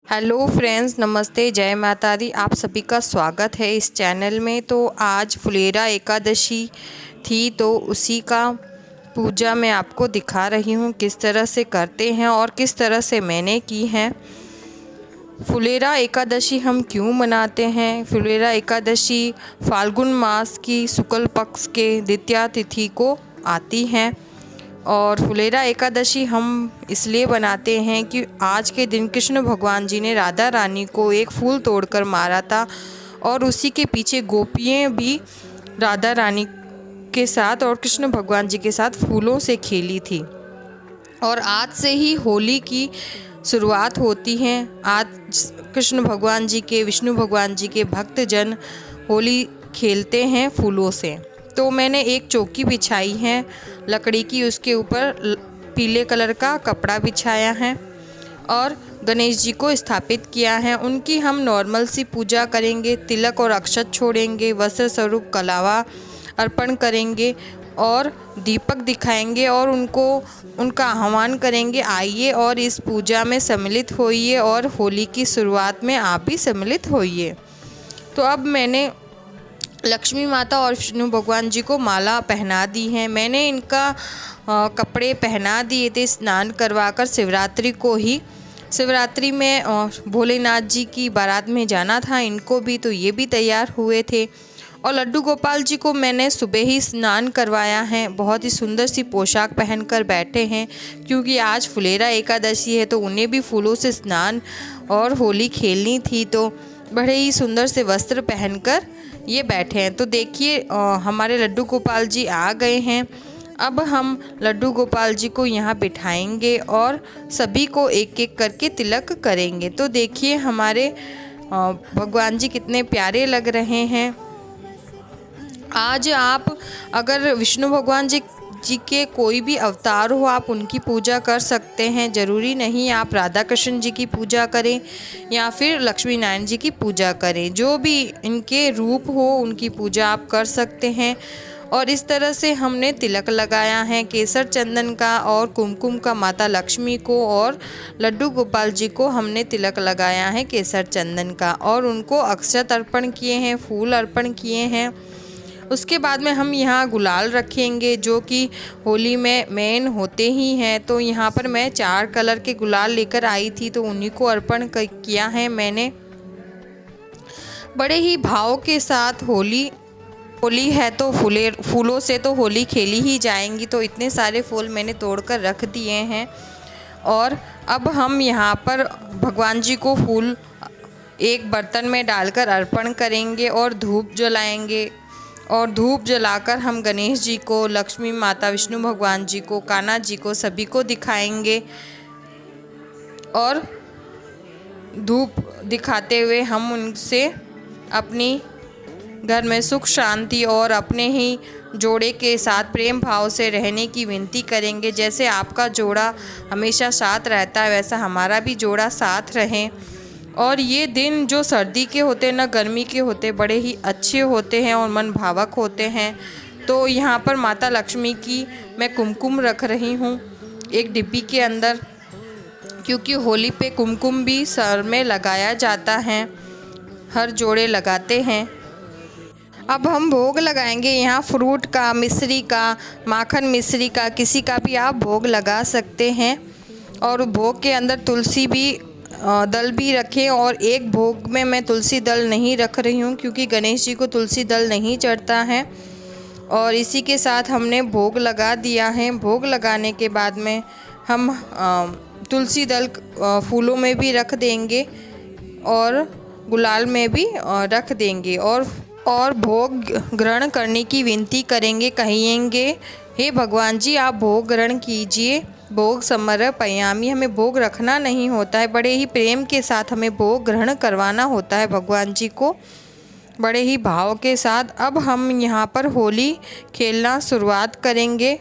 Hello friends, नमस्ते, जय माता दी। आप सभी का स्वागत है इस चैनल में। तो आज फुलेरा एकादशी थी, तो उसी का पूजा मैं आपको दिखा रही हूँ किस तरह से करते हैं और किस तरह से मैंने की है। फुलेरा एकादशी हम क्यों मनाते हैं? फुलेरा एकादशी फाल्गुन मास की शुक्ल पक्ष के द्वितीया तिथि को आती है और फुलेरा एकादशी हम इसलिए बनाते हैं कि आज के दिन कृष्ण भगवान जी ने राधा रानी को एक फूल तोड़कर मारा था और उसी के पीछे गोपियाँ भी राधा रानी के साथ और कृष्ण भगवान जी के साथ फूलों से खेली थी। और आज से ही होली की शुरुआत होती है। आज कृष्ण भगवान जी के, विष्णु भगवान जी के भक्तजन होली खेलते हैं फूलों से। तो मैंने एक चौकी बिछाई है लकड़ी की, उसके ऊपर पीले कलर का कपड़ा बिछाया है और गणेश जी को स्थापित किया है। उनकी हम नॉर्मल सी पूजा करेंगे, तिलक और अक्षत छोड़ेंगे, वस्त्र स्वरूप कलावा अर्पण करेंगे और दीपक दिखाएंगे और उनका आह्वान करेंगे, आइए और इस पूजा में सम्मिलित होइए और होली की शुरुआत में आप भी सम्मिलित होइए। तो अब मैंने लक्ष्मी माता और विष्णु भगवान जी को माला पहना दी है। मैंने इनका कपड़े पहना दिए थे स्नान करवाकर शिवरात्रि में भोलेनाथ जी की बारात में जाना था इनको भी, तो ये भी तैयार हुए थे। और लड्डू गोपाल जी को मैंने सुबह ही स्नान करवाया है, बहुत ही सुंदर सी पोशाक पहनकर बैठे हैं क्योंकि आज फुलेरा एकादशी है, तो उन्हें भी फूलों से स्नान और होली खेलनी थी, तो बड़े ही सुंदर से वस्त्र पहनकर ये बैठे हैं। तो देखिए हमारे लड्डू गोपाल जी आ गए हैं। अब हम लड्डू गोपाल जी को यहाँ बिठाएंगे और सभी को एक एक करके तिलक करेंगे। तो देखिए हमारे भगवान जी कितने प्यारे लग रहे हैं। आज आप अगर विष्णु भगवान जी के कोई भी अवतार हो, आप उनकी पूजा कर सकते हैं। ज़रूरी नहीं आप राधा कृष्ण जी की पूजा करें या फिर लक्ष्मी नारायण जी की पूजा करें, जो भी इनके रूप हो उनकी पूजा आप कर सकते हैं। और इस तरह से हमने तिलक लगाया है केसर चंदन का और कुमकुम का, माता लक्ष्मी को और लड्डू गोपाल जी को हमने तिलक लगाया है केसर चंदन का और उनको अक्षत अर्पण किए हैं, फूल अर्पण किए हैं। उसके बाद में हम यहाँ गुलाल रखेंगे जो कि होली में मेन होते ही हैं। तो यहाँ पर मैं 4 कलर के गुलाल लेकर आई थी, तो उन्हीं को अर्पण किया है मैंने। बड़े ही भाव के साथ होली है तो फूलों से तो होली खेली ही जाएंगी, तो इतने सारे फूल मैंने तोड़कर रख दिए हैं। और अब हम यहाँ पर भगवान जी को फूल एक बर्तन में डालकर अर्पण करेंगे और धूप जलाएंगे और धूप जलाकर हम गणेश जी को, लक्ष्मी माता, विष्णु भगवान जी को, कान्हा जी को, सभी को दिखाएंगे। और धूप दिखाते हुए हम उनसे अपनी घर में सुख शांति और अपने ही जोड़े के साथ प्रेम भाव से रहने की विनती करेंगे। जैसे आपका जोड़ा हमेशा साथ रहता है, वैसा हमारा भी जोड़ा साथ रहे। और ये दिन जो सर्दी के होते हैं ना गर्मी के होते, बड़े ही अच्छे होते हैं और मन भावक होते हैं। तो यहाँ पर माता लक्ष्मी की मैं कुमकुम रख रही हूँ एक डिब्बी के अंदर, क्योंकि होली पे कुमकुम भी सर में लगाया जाता है, हर जोड़े लगाते हैं। अब हम भोग लगाएंगे यहाँ फ्रूट का, मिश्री का, माखन मिश्री का, किसी का भी आप भोग लगा सकते हैं। और भोग के अंदर तुलसी भी दल भी रखें। और एक भोग में मैं तुलसी दल नहीं रख रही हूँ क्योंकि गणेश जी को तुलसी दल नहीं चढ़ता है। और इसी के साथ हमने भोग लगा दिया है। भोग लगाने के बाद में हम तुलसी दल फूलों में भी रख देंगे और गुलाल में भी रख देंगे और भोग ग्रहण करने की विनती करेंगे, कहेंगे, हे भगवान जी आप भोग ग्रहण कीजिए। भोग समर्पयामि, हमें भोग रखना नहीं होता है, बड़े ही प्रेम के साथ हमें भोग ग्रहण करवाना होता है भगवान जी को, बड़े ही भाव के साथ। अब हम यहाँ पर होली खेलना शुरुआत करेंगे।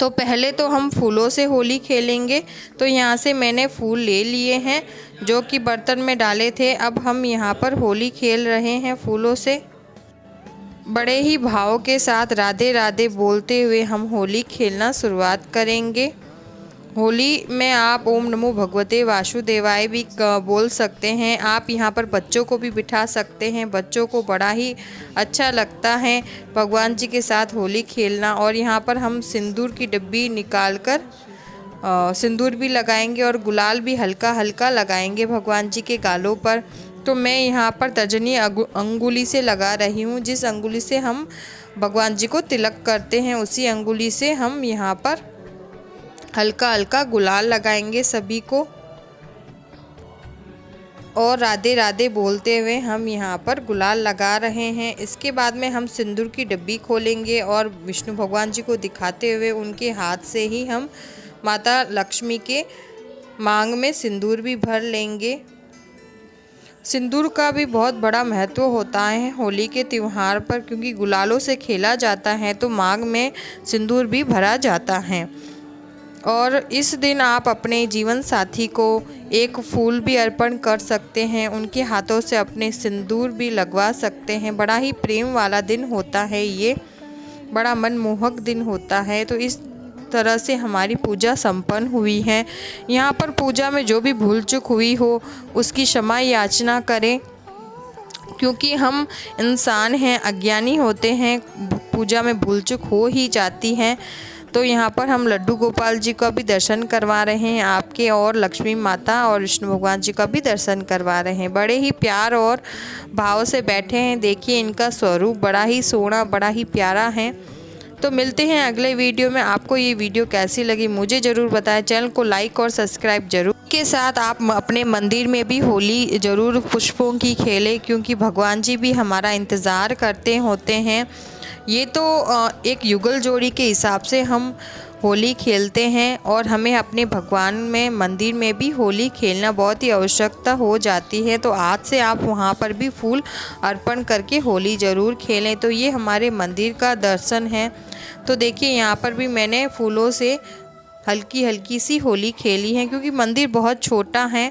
तो पहले तो हम फूलों से होली खेलेंगे। तो यहाँ से मैंने फूल ले लिए हैं जो कि बर्तन में डाले थे। अब हम यहाँ पर होली खेल रहे हैं फूलों से। बड़े ही भाव के साथ राधे राधे बोलते हुए हम होली खेलना शुरुआत करेंगे। होली में आप ओम नमो भगवते वासुदेवाय भी बोल सकते हैं। आप यहाँ पर बच्चों को भी बिठा सकते हैं। बच्चों को बड़ा ही अच्छा लगता है भगवान जी के साथ होली खेलना। और यहाँ पर हम सिंदूर की डिब्बी निकाल कर सिंदूर भी लगाएंगे और गुलाल भी हल्का हल्का लगाएंगे भगवान जी के गालों पर। तो मैं यहाँ पर तर्जनी अंगुली से लगा रही हूँ। जिस अंगुली से हम भगवान जी को तिलक करते हैं उसी अंगुली से हम यहाँ पर हल्का हल्का गुलाल लगाएंगे सभी को। और राधे राधे बोलते हुए हम यहाँ पर गुलाल लगा रहे हैं। इसके बाद में हम सिंदूर की डिब्बी खोलेंगे और विष्णु भगवान जी को दिखाते हुए उनके हाथ से ही हम माता लक्ष्मी के मांग में सिंदूर भी भर लेंगे। सिंदूर का भी बहुत बड़ा महत्व होता है होली के त्यौहार पर, क्योंकि गुलालों से खेला जाता है तो मांग में सिंदूर भी भरा जाता है। और इस दिन आप अपने जीवन साथी को एक फूल भी अर्पण कर सकते हैं। उनके हाथों से अपने सिंदूर भी लगवा सकते हैं। बड़ा ही प्रेम वाला दिन होता है, ये बड़ा मनमोहक दिन होता है। तो इस तरह से हमारी पूजा संपन्न हुई है। यहाँ पर पूजा में जो भी भूल चूक हुई हो उसकी क्षमा याचना करें, क्योंकि हम इंसान हैं, अज्ञानी होते हैं, पूजा में भूल चूक हो ही जाती है। तो यहाँ पर हम लड्डू गोपाल जी का भी दर्शन करवा रहे हैं आपके, और लक्ष्मी माता और विष्णु भगवान जी का भी दर्शन करवा रहे हैं। बड़े ही प्यार और भाव से बैठे हैं। देखिए इनका स्वरूप बड़ा ही सोना, बड़ा ही प्यारा है। तो मिलते हैं अगले वीडियो में। आपको ये वीडियो कैसी लगी मुझे ज़रूर बताएं। चैनल को लाइक और सब्सक्राइब जरूर के साथ आप अपने मंदिर में भी होली ज़रूर पुष्पों की खेलें, क्योंकि भगवान जी भी हमारा इंतज़ार करते होते हैं। ये तो एक युगल जोड़ी के हिसाब से हम होली खेलते हैं, और हमें अपने भगवान में मंदिर में भी होली खेलना बहुत ही आवश्यकता हो जाती है। तो आज से आप वहाँ पर भी फूल अर्पण करके होली ज़रूर खेलें। तो ये हमारे मंदिर का दर्शन है। तो देखिए यहाँ पर भी मैंने फूलों से हल्की हल्की सी होली खेली है, क्योंकि मंदिर बहुत छोटा है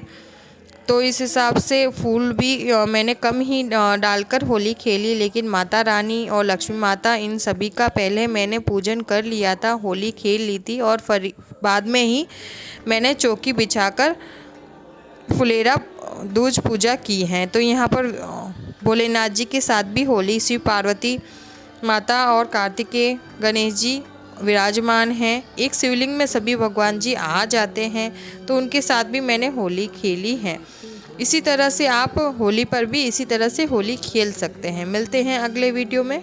तो इस हिसाब से फूल भी मैंने कम ही डालकर होली खेली। लेकिन माता रानी और लक्ष्मी माता इन सभी का पहले मैंने पूजन कर लिया था, होली खेल ली थी, और फिर बाद में ही मैंने चौकी बिछाकर फुलेरा दूज पूजा की है। तो यहाँ पर भोलेनाथ जी के साथ भी होली, शिव पार्वती माता और कार्तिकेय गणेश जी विराजमान हैं। एक शिवलिंग में सभी भगवान जी आ जाते हैं, तो उनके साथ भी मैंने होली खेली है। इसी तरह से आप होली पर भी इसी तरह से होली खेल सकते हैं। मिलते हैं अगले वीडियो में।